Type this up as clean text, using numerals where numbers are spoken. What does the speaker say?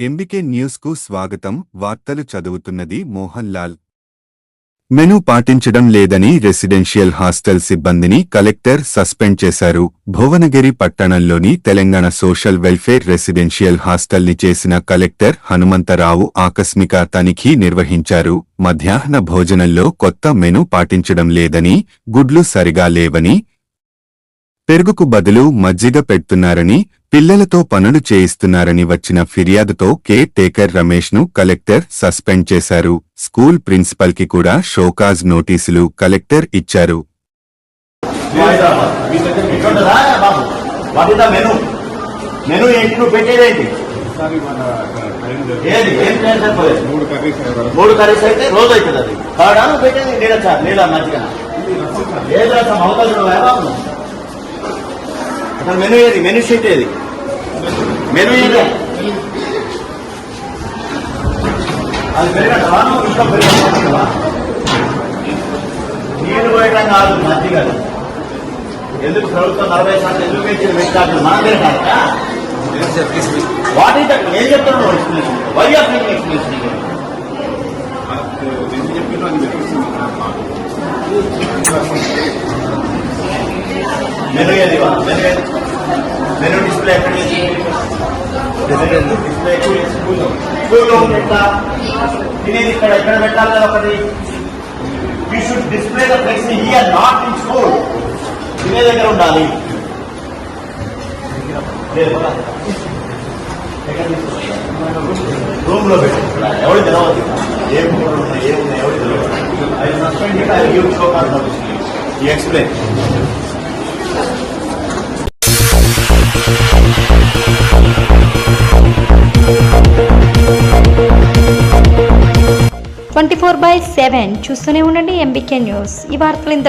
MBK news కు స్వాగతం. వార్తలు చదువుతున్నది మోహన్ లాల్. మెనూ పాటించడం లేదని రెసిడెన్షియల్ హాస్టల్ సిబ్బందిని కలెక్టర్ సస్పెండ్ చేశారు. భువనగిరి పట్టణంలోని తెలంగాణ సోషల్ వెల్ఫేర్ రెసిడెన్షియల్ హాస్టల్ని చేసిన కలెక్టర్ హనుమంతరావు ఆకస్మిక తనిఖీ నిర్వహించారు. మధ్యాహ్న భోజనంలో కొత్త మెనూ పాటించడం లేదని, గుడ్లు సరిగా లేవని, పెరుగుకు బదులు మజ్జిగ పెడుతున్నారని, పిల్లలతో పనులు చేయిస్తున్నారని వచ్చిన ఫిర్యాదుతో కేర్ టేకర్ రమేష్ను కలెక్టర్ సస్పెండ్ చేశారు. స్కూల్ ప్రిన్సిపల్కి కూడా షోకాజ్ నోటీసులు కలెక్టర్ ఇచ్చారు. మెనూ ఏది? మెనూ షీట్ ఏది? మెనూ ఏది? అది పెరగటవా? ఇంకా పెరగటవా? నీళ్ళు పోయటం కాదు, మధ్య కాదు. ఎందుకు ప్రభుత్వం 40% ఎందుకు పెంచింది? పెట్టాలి మనం పెరగాలట. What is that? ఏం చెప్తున్నావు explanation? Why are making explanation? Menu ఏది? మెనూ డిస్ప్లే ఎక్కడ? డిస్ప్లే స్కూల్లో ఎట్లా తినేది? ఇక్కడ ఎక్కడ పెట్టాలి కదా ఒకటి. You should display the flexi here, not in school. తినే దగ్గర ఉండాలి. రూమ్ లో పెట్టి ఎవరు తెలవదు. ఏం ఉన్నాయి ఏమున్నాయి ఎవరు తెలవదు. I suspend I give show cause notice. You explain. Twenty 24/7 చూస్తూనే ఉండండి ఎంబీకే న్యూస్. ఈ వార్తలు ఇంత